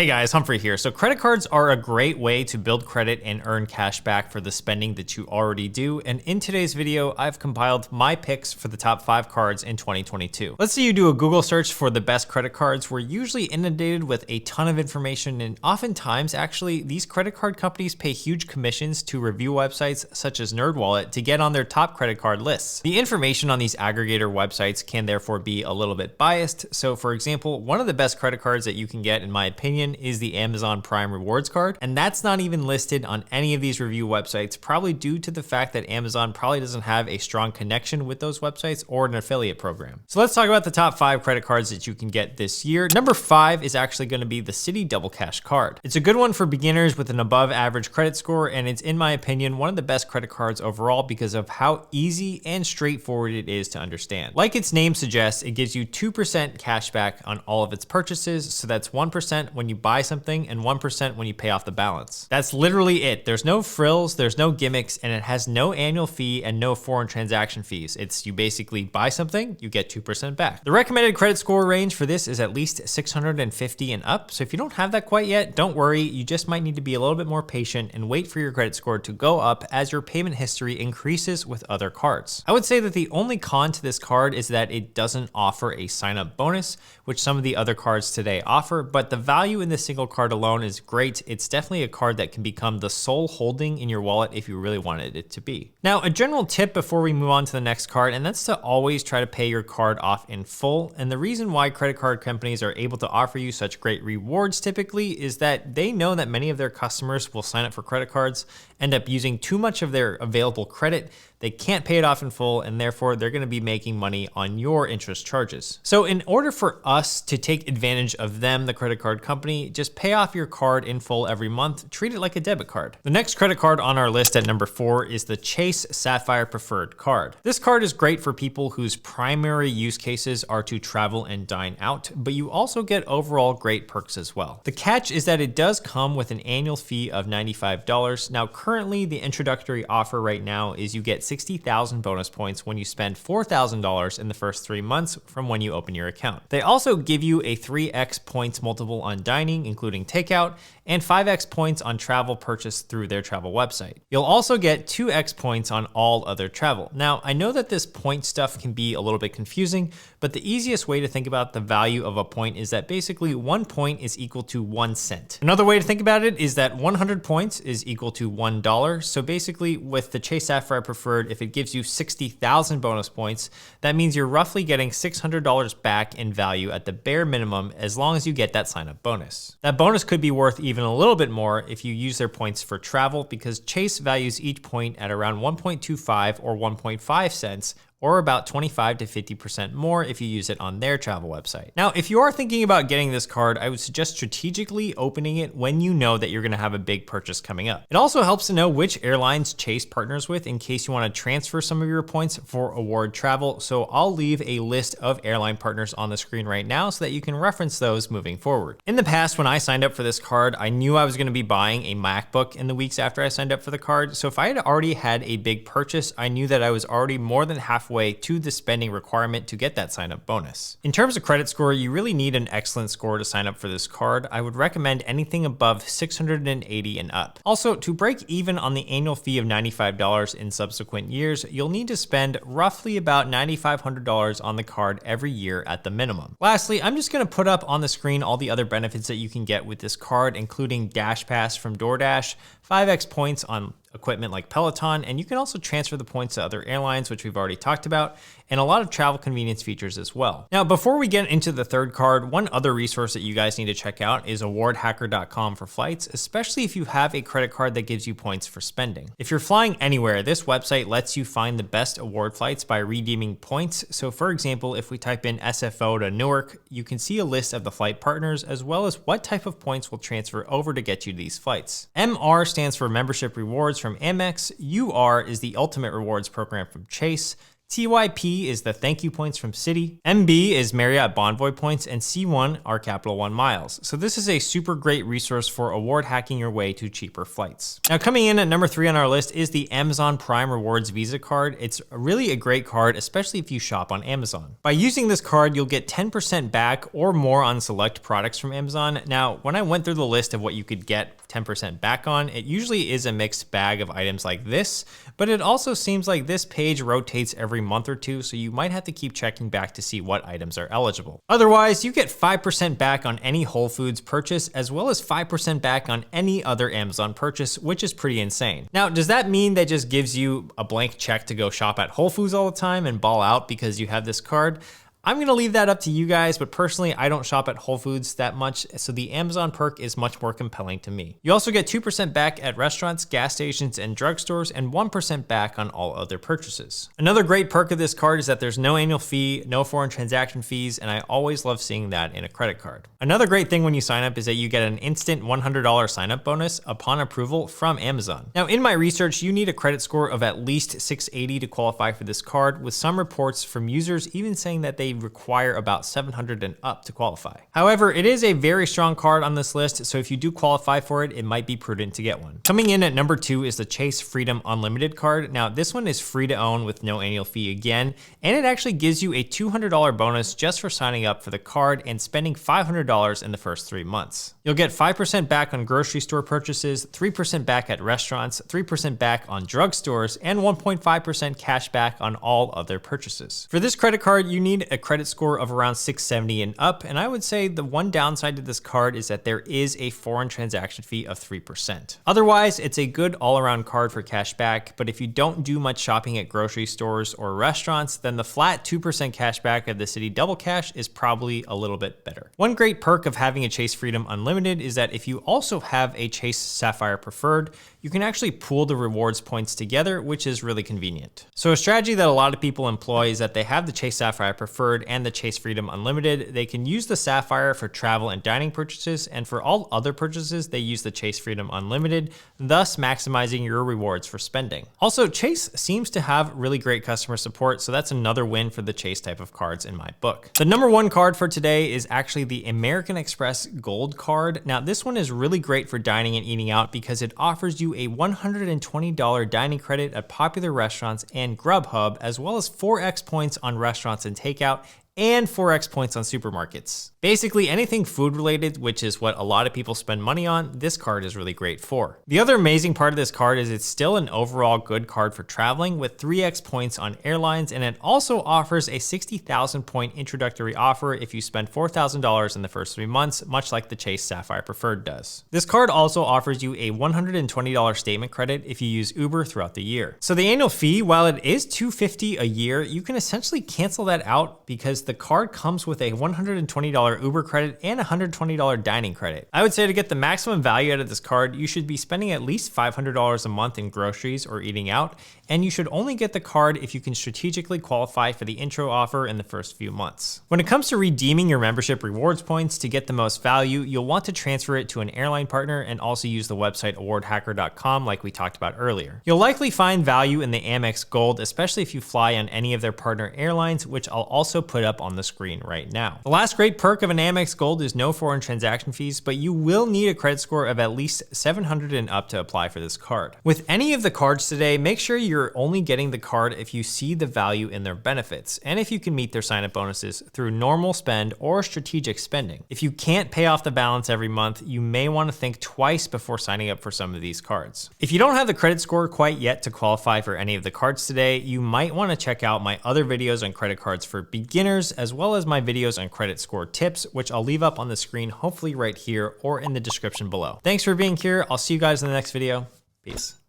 Hey guys, Humphrey here. So credit cards are a great way to build credit and earn cash back for the spending that you already do. And in today's video, I've compiled my picks for the top 5 cards in 2022. Let's say you do a Google search for the best credit cards. We're usually inundated with a ton of information, and oftentimes actually these credit card companies pay huge commissions to review websites such as NerdWallet to get on their top credit card lists. The information on these aggregator websites can therefore be a little bit biased. So for example, one of the best credit cards that you can get, in my opinion, is the Amazon Prime Rewards card, and that's not even listed on any of these review websites, probably due to the fact that Amazon probably doesn't have a strong connection with those websites or an affiliate program. So let's talk about the top 5 credit cards that you can get this year. Number 5 is actually going to be the Citi Double Cash card. It's a good one for beginners with an above average credit score, and it's, in my opinion, one of the best credit cards overall because of how easy and straightforward it is to understand. Like its name suggests, it gives you 2% cash back on all of its purchases, so that's 1% when you buy something and 1% when you pay off the balance. That's literally it. There's no frills, there's no gimmicks, and it has no annual fee and no foreign transaction fees. It's you basically buy something, you get 2% back. The recommended credit score range for this is at least 650 and up. So if you don't have that quite yet, don't worry. You just might need to be a little bit more patient and wait for your credit score to go up as your payment history increases with other cards. I would say that the only con to this card is that it doesn't offer a sign-up bonus, which some of the other cards today offer, but the value in this single card alone is great. It's definitely a card that can become the sole holding in your wallet if you really wanted it to be. Now, a general tip before we move on to the next card, and that's to always try to pay your card off in full. And the reason why credit card companies are able to offer you such great rewards typically is that they know that many of their customers will sign up for credit cards, end up using too much of their available credit. They can't pay it off in full, and therefore they're going to be making money on your interest charges. So in order for us to take advantage of them, the credit card company, just pay off your card in full every month. Treat it like a debit card. The next credit card on our list at number 4 is the Chase Sapphire Preferred card. This card is great for people whose primary use cases are to travel and dine out, but you also get overall great perks as well. The catch is that it does come with an annual fee of $95. Now, currently the introductory offer right now is you get 60,000 bonus points when you spend $4,000 in the first 3 months from when you open your account. They also give you a 3x points multiple on dining, including takeout, and 5x points on travel purchased through their travel website. You'll also get 2x points on all other travel. Now, I know that this point stuff can be a little bit confusing, but the easiest way to think about the value of a point is that basically 1 point is equal to 1 cent. Another way to think about it is that 100 points is equal to $1. So basically with the Chase Sapphire Preferred, if it gives you 60,000 bonus points, that means you're roughly getting $600 back in value at the bare minimum as long as you get that sign-up bonus. That bonus could be worth even a little bit more if you use their points for travel, because Chase values each point at around 1.25 or 1.5 cents, or about 25 to 50% more if you use it on their travel website. Now, if you are thinking about getting this card, I would suggest strategically opening it when you know that you're gonna have a big purchase coming up. It also helps to know which airlines Chase partners with in case you wanna transfer some of your points for award travel. So I'll leave a list of airline partners on the screen right now so that you can reference those moving forward. In the past, when I signed up for this card, I knew I was gonna be buying a MacBook in the weeks after I signed up for the card. So if I had already had a big purchase, I knew that I was already more than halfway to the spending requirement to get that sign-up bonus. In terms of credit score, you really need an excellent score to sign up for this card. I would recommend anything above 680 and up. Also, to break even on the annual fee of $95 in subsequent years, you'll need to spend roughly about $9,500 on the card every year at the minimum. Lastly, I'm just gonna put up on the screen all the other benefits that you can get with this card, including Dash Pass from DoorDash, 5x points on equipment like Peloton, and you can also transfer the points to other airlines, which we've already talked about, and a lot of travel convenience features as well. Now, before we get into the third card, one other resource that you guys need to check out is awardhacker.com for flights, especially if you have a credit card that gives you points for spending. If you're flying anywhere, this website lets you find the best award flights by redeeming points. So for example, if we type in SFO to Newark, you can see a list of the flight partners as well as what type of points will transfer over to get you these flights. MR stands for membership rewards from Amex, UR is the ultimate rewards program from Chase, TYP is the thank you points from Citi, MB is Marriott Bonvoy points, and C1 are Capital One miles. So this is a super great resource for award hacking your way to cheaper flights. Now coming in at number 3 on our list is the Amazon Prime Rewards Visa card. It's really a great card, especially if you shop on Amazon. By using this card, you'll get 10% back or more on select products from Amazon. Now, when I went through the list of what you could get 10% back on, it usually is a mixed bag of items like this, but it also seems like this page rotates every month or two, so you might have to keep checking back to see what items are eligible. Otherwise, you get 5% back on any Whole Foods purchase, as well as 5% back on any other Amazon purchase, which is pretty insane. Now, does that mean that just gives you a blank check to go shop at Whole Foods all the time and ball out because you have this card? I'm gonna leave that up to you guys, but personally, I don't shop at Whole Foods that much, so the Amazon perk is much more compelling to me. You also get 2% back at restaurants, gas stations, and drugstores, and 1% back on all other purchases. Another great perk of this card is that there's no annual fee, no foreign transaction fees, and I always love seeing that in a credit card. Another great thing when you sign up is that you get an instant $100 sign-up bonus upon approval from Amazon. Now, in my research, you need a credit score of at least 680 to qualify for this card, with some reports from users even saying that they require about 700 and up to qualify. However, it is a very strong card on this list, so if you do qualify for it, it might be prudent to get one. Coming in at number 2 is the Chase Freedom Unlimited card. Now, this one is free to own with no annual fee again, and it actually gives you a $200 bonus just for signing up for the card and spending $500 in the first 3 months. You'll get 5% back on grocery store purchases, 3% back at restaurants, 3% back on drugstores, and 1.5% cash back on all other purchases. For this credit card, you need a credit score of around 670 and up, and I would say the one downside to this card is that there is a foreign transaction fee of 3%. Otherwise, it's a good all-around card for cash back, but if you don't do much shopping at grocery stores or restaurants, then the flat 2% cash back of the Citi Double Cash is probably a little bit better. One great perk of having a Chase Freedom Unlimited is that if you also have a Chase Sapphire Preferred, you can actually pool the rewards points together, which is really convenient. So a strategy that a lot of people employ is that they have the Chase Sapphire Preferred and the Chase Freedom Unlimited. They can use the Sapphire for travel and dining purchases, and for all other purchases, they use the Chase Freedom Unlimited, thus maximizing your rewards for spending. Also, Chase seems to have really great customer support, so that's another win for the Chase type of cards in my book. The number 1 card for today is actually the American Express Gold card. Now, this one is really great for dining and eating out because it offers you a $120 dining credit at popular restaurants and Grubhub, as well as 4x points on restaurants and takeout, and 4x points on supermarkets. Basically anything food related, which is what a lot of people spend money on, this card is really great for. The other amazing part of this card is it's still an overall good card for traveling with 3x points on airlines, and it also offers a 60,000 point introductory offer if you spend $4,000 in the first 3 months, much like the Chase Sapphire Preferred does. This card also offers you a $120 statement credit if you use Uber throughout the year. So the annual fee, while it is $250 a year, you can essentially cancel that out because the card comes with a $120 Uber credit and a $120 dining credit. I would say to get the maximum value out of this card, you should be spending at least $500 a month in groceries or eating out, and you should only get the card if you can strategically qualify for the intro offer in the first few months. When it comes to redeeming your membership rewards points to get the most value, you'll want to transfer it to an airline partner and also use the website awardhacker.com like we talked about earlier. You'll likely find value in the Amex Gold, especially if you fly on any of their partner airlines, which I'll also put up on the screen right now. The last great perk of an Amex Gold is no foreign transaction fees, but you will need a credit score of at least 700 and up to apply for this card. With any of the cards today, make sure you're only getting the card if you see the value in their benefits, and if you can meet their sign-up bonuses through normal spend or strategic spending. If you can't pay off the balance every month, you may want to think twice before signing up for some of these cards. If you don't have the credit score quite yet to qualify for any of the cards today, you might want to check out my other videos on credit cards for beginners, as well as my videos on credit score tips, which I'll leave up on the screen, hopefully right here or in the description below. Thanks for being here. I'll see you guys in the next video. Peace.